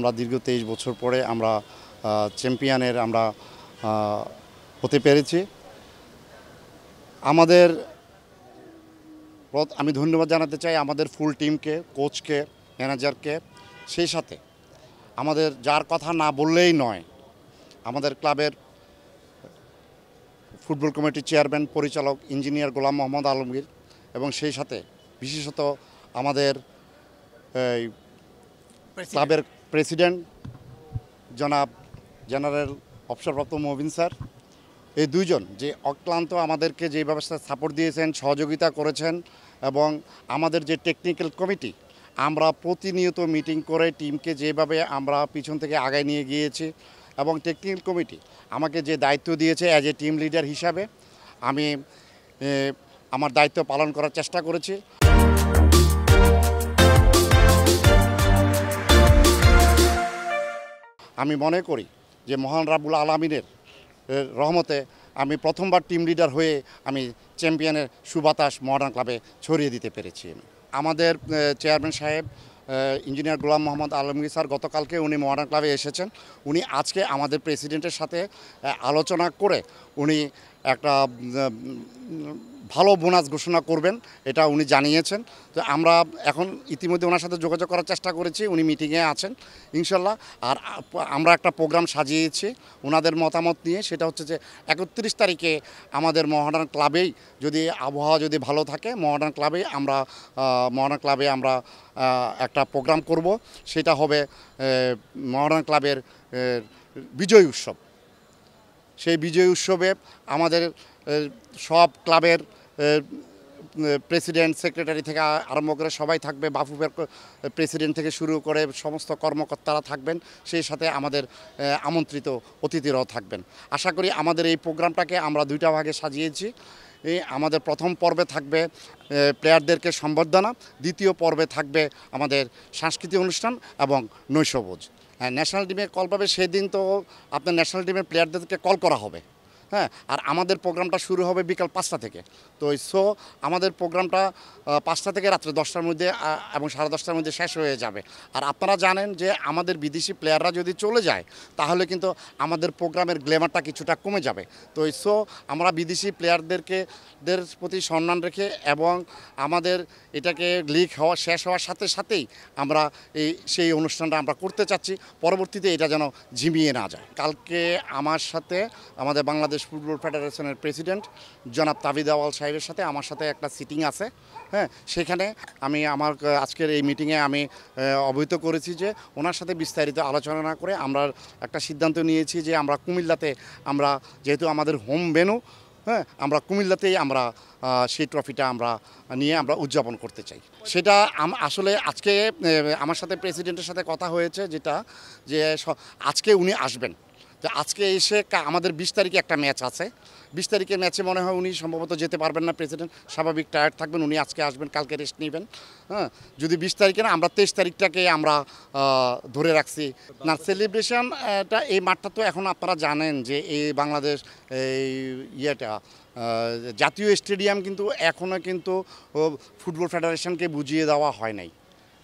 আমরা দীর্ঘ 23 বছর পরে আমরা চ্যাম্পিয়নের আমরা হতে পেরেছি। আমাদের আমি ধন্যবাদ জানাতে চাই আমাদের ফুল টিমকে, কোচকে, ম্যানেজারকে, সেই সাথে আমাদের যার কথা না বললেই নয় আমাদের ক্লাবের ফুটবল কমিটির চেয়ারম্যান পরিচালক ইঞ্জিনিয়ার গোলাম মোহাম্মদ আলমগীর এবং সেই সাথে বিশেষত আমাদের ক্লাবের প্রেসিডেন্ট জনাব জেনারেল অবসরপ্রাপ্ত মবিন স্যার, এই দুইজন যে অক্লান্ত আমাদেরকে যে ব্যবস্থা সাপোর্ট দিয়েছেন, সহযোগিতা করেছেন এবং আমাদের যে টেকনিক্যাল কমিটি আমরা প্রতিনিয়ত মিটিং করে টিমকে যেভাবে আমরা পিছন থেকে আগায় নিয়ে গিয়েছি এবং টেকনিক্যাল কমিটি আমাকে যে দায়িত্ব দিয়েছে অ্যাজ এ টিম লিডার হিসাবে আমি আমার দায়িত্ব পালন করার চেষ্টা করেছি। আমি মনে করি যে মহান রাব্বুল আলামিনের রহমতে আমি প্রথমবার টিম লিডার হয়ে আমি চ্যাম্পিয়নের সুবাতাস মডার্ন ক্লাবে ছড়িয়ে দিতে পেরেছি। আমাদের চেয়ারম্যান সাহেব ইঞ্জিনিয়ার গোলাম মোহাম্মদ আলমগীর স্যার গতকালকে উনি মডার্ন ক্লাবে এসেছেন। উনি আজকে আমাদের প্রেসিডেন্টের সাথে আলোচনা করে উনি একটা ভালো বোনাস ঘোষণা করবেন এটা উনি জানিয়েছেন। তো আমরা এখন ইতিমধ্যে ওনার সাথে যোগাযোগ করার চেষ্টা করেছি, উনি মিটিংয়ে আছেন ইনশাল্লাহ। আর আমরা একটা প্রোগ্রাম সাজিয়েছি ওনাদের মতামত নিয়ে, সেটা হচ্ছে যে 31 তারিখে আমাদের মডার্ন ক্লাবেই যদি আবহাওয়া যদি ভালো থাকে মডার্ন ক্লাবে আমরা একটা প্রোগ্রাম করব, সেটা হবে মডার্ন ক্লাবের বিজয় উৎসব। সেই বিজয় উৎসবে আমাদের সব ক্লাবের প্রেসিডেন্ট সেক্রেটারি থেকে আরম্ভ করে সবাই থাকবে, বাফুফের প্রেসিডেন্ট থেকে শুরু করে সমস্ত কর্মকর্তারা থাকবেন, সেই সাথে আমাদের আমন্ত্রিত অতিথিরাও থাকবেন। আশা করি আমাদের এই প্রোগ্রামটাকে আমরা দুইটা ভাগে সাজিয়েছি। আমাদের প্রথম পর্বে থাকবে প্লেয়ারদেরকে সম্বর্ধনা, দ্বিতীয় পর্বে থাকবে আমাদের সাংস্কৃতিক অনুষ্ঠান এবং নৈশভোজ। ন্যাশনাল টিমে কল পাবে সেদিন, তো আপনার ন্যাশনাল টিমের প্লেয়ারদেরকে কল করা হবে। হ্যাঁ, আর আমাদের প্রোগ্রামটা শুরু হবে বিকাল 5টা থেকে। তো আমাদের প্রোগ্রামটা 5টা থেকে রাত্রে 10টার মধ্যে এবং 10:30টার মধ্যে শেষ হয়ে যাবে। আর আপনারা জানেন যে আমাদের বিদেশি প্লেয়াররা যদি চলে যায় তাহলে কিন্তু আমাদের প্রোগ্রামের গ্ল্যামারটা কিছুটা কমে যাবে। তো আমরা বিদেশি প্লেয়ারদের প্রতি সম্মান রেখে এবং আমাদের এটাকে লিগ শেষ হওয়ার সাথে সাথেই আমরা সেই অনুষ্ঠানটা আমরা করতে চাচ্ছি, পরবর্তীতে এটা যেন ঝিমিয়ে না যায়। কালকে আমার সাথে আমাদের বাংলাদেশ ফুটবল ফেডারেশনের প্রেসিডেন্ট জনাব তাবিদ আওয়াল সাহেবের সাথে আমার সাথে একটা সিটিং আছে। হ্যাঁ, সেখানে আমি আমার আজকের এই মিটিংয়ে আমি অবহিত করেছি যে ওনার সাথে বিস্তারিত আলোচনা না করে আমরা একটা সিদ্ধান্ত নিয়েছি যে আমরা কুমিল্লাতে, আমরা যেহেতু আমাদের হোম ভেন্যু, হ্যাঁ, আমরা কুমিল্লাতেই আমরা সেই ট্রফিটা আমরা নিয়ে আমরা উদযাপন করতে চাই। সেটা আসলে আজকে আমার সাথে প্রেসিডেন্টের সাথে কথা হয়েছে যেটা যে আজকে উনি আসবেন। তো আজকে এসে আমাদের 20 তারিখে একটা ম্যাচ আছে, 20 তারিখের ম্যাচে মনে হয় উনি সম্ভবত যেতে পারবেন না, প্রেসিডেন্ট স্বাভাবিক টায়ার্ড থাকবেন, উনি আজকে আসবেন, কালকে রেস্ট নেবেন। হ্যাঁ, যদি 20 তারিখে না, আমরা 23 তারিখটাকে আমরা ধরে রাখছি না সেলিব্রেশনটা। এই মাঠটা তো এখন আপনারা জানেন যে এই বাংলাদেশ জাতীয় স্টেডিয়াম কিন্তু এখনও কিন্তু ফুটবল ফেডারেশনকে বুঝিয়ে দেওয়া হয় নাই।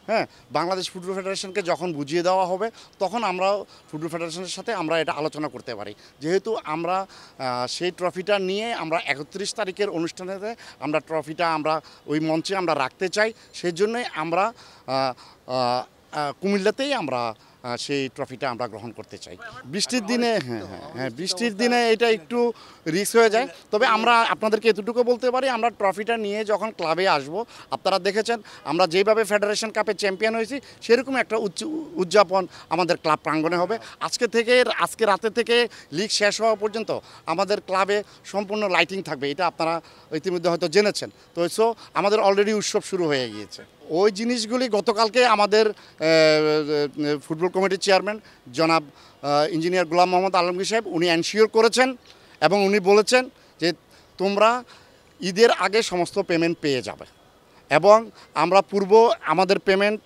হ্যাঁ, বাংলাদেশ ফুটবল ফেডারেশনকে যখন বুঝিয়ে দেওয়া হবে তখন আমরা ফুটবল ফেডারেশনের সাথে আমরা এটা আলোচনা করতে পারি। যেহেতু আমরা সেই ট্রফিটা নিয়ে আমরা 31 তারিখের অনুষ্ঠানেতে আমরা ট্রফিটা আমরা ওই মঞ্চে আমরা রাখতে চাই, সেই জন্যই আমরা কুমিল্লাতেই আমরা সেই ট্রফিটা আমরা গ্রহণ করতে চাই। বৃষ্টির দিনে বৃষ্টির দিনে এটা একটু রিস্ক হয়ে যায়, তবে আমরা আপনাদেরকে এতটুকু বলতে পারি আমরা ট্রফিটা নিয়ে যখন ক্লাবে আসব, আপনারা দেখেছেন আমরা যেভাবে ফেডারেশন কাপে চ্যাম্পিয়ন হয়েছি সেরকম একটা উদযাপন আমাদের ক্লাব প্রাঙ্গণে হবে। আজকে রাতে থেকে লিগ শেষ হওয়া পর্যন্ত আমাদের ক্লাবে সম্পূর্ণ লাইটিং থাকবে, এটা আপনারা ইতিমধ্যে হয়তো জেনেছেন। তো আমাদের অলরেডি উৎসব শুরু হয়ে গিয়েছে। ওই জিনিসগুলি গতকালকে আমাদের ফুটবল কমিটির চেয়ারম্যান জনাব ইঞ্জিনিয়ার গোলাম মোহাম্মদ আলমগীর সাহেব উনি এনশিওর করেছেন এবং উনি বলেছেন যে তোমরা ঈদের আগে সমস্ত পেমেন্ট পেয়ে যাবে এবং আমরা আমাদের পেমেন্ট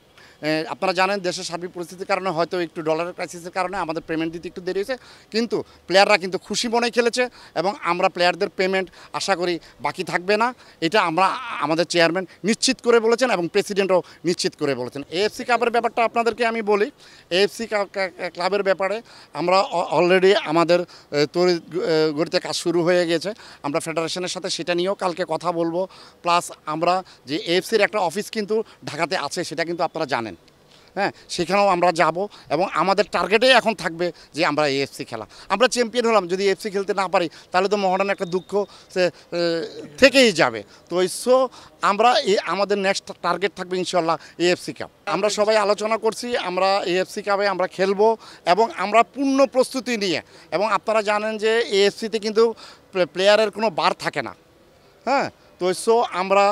আপনারা জানেন দেশের সার্বিক পরিস্থিতির কারণে হয়তো একটু ডলারের ক্রাইসিসের কারণে আমাদের পেমেন্ট দিতে একটু দেরি হয়েছে, কিন্তু প্লেয়াররা কিন্তু খুশি মনেই খেলেছে এবং আমরা প্লেয়ারদের পেমেন্ট আশা করি বাকি থাকবে না, এটা আমরা আমাদের চেয়ারম্যান নিশ্চিত করে বলেছেন এবং প্রেসিডেন্টও নিশ্চিত করে বলেছেন। এএফসি কাপের ব্যাপারটা আপনাদেরকে আমি বলি, এএফসি ক্লাবের ব্যাপারে আমরা অলরেডি আমাদের তড়িৎ গতিতে কাজ শুরু হয়ে গেছে। আমরা ফেডারেশনের সাথে সেটা নিয়েও কালকে কথা বলবো। প্লাস আমরা যে এএফসির একটা অফিস কিন্তু ঢাকাতে আছে, সেটা কিন্তু আপনারা জানেন, হ্যাঁ, সেখানেও আমরা যাব এবং আমাদের টার্গেটেই এখন থাকবে যে আমরা এএফসি খেলা। আমরা চ্যাম্পিয়ন হলাম, যদি এএফসি খেলতে না পারি তাহলে তো মহারণের একটা দুঃখ সে থেকেই যাবে। তো সো আমরা আমাদের নেক্সট টার্গেট থাকবে ইনশাল্লাহ এএফসি কাপ। আমরা সবাই আলোচনা করছি, আমরা এএফসি কাপে আমরা খেলবো এবং আমরা পূর্ণ প্রস্তুতি নিয়ে, এবং আপনারা জানেন যে এএফসিতে কিন্তু প্লেয়ারের কোনো বার থাকে না, হ্যাঁ। তো সো আমরা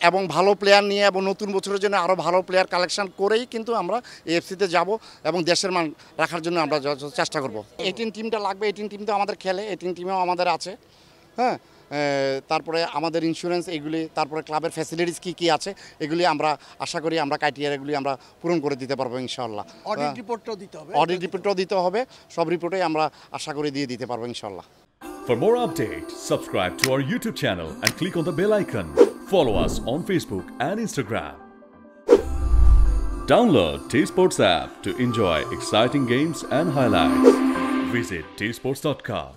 এবং ভালো প্লেয়ার নিয়ে এবং নতুন বছরের জন্য আরও ভালো প্লেয়ার কালেকশন করেই কিন্তু আমরা এএফসিতে যাব এবং দেশের মান রাখার জন্য আমরা চেষ্টা করব। 18 টিমটা লাগবে, 18 টিম তো আমাদের খেলে, 18 টিমেও আমাদের আছে, হ্যাঁ। তারপরে আমাদের ইন্স্যুরেন্স এগুলি, তারপরে ক্লাবের ফ্যাসিলিটিস কী আছে এগুলি আমরা আশা করি আমরা ক্রাইটেরিয়াগুলি আমরা পূরণ করে দিতে পারবো ইনশাল্লাহ। অডিট রিপোর্টটাও দিতে হবে, অডিট রিপোর্টটাও দিতে হবে, সব রিপোর্টেই আমরা আশা করি দিয়ে দিতে পারবো ইনশাল্লাহ। For more updates, subscribe to our YouTube channel and click on the bell icon. Follow us on Facebook and Instagram. Download T-Sports app to enjoy exciting games and highlights. Visit tsports.com.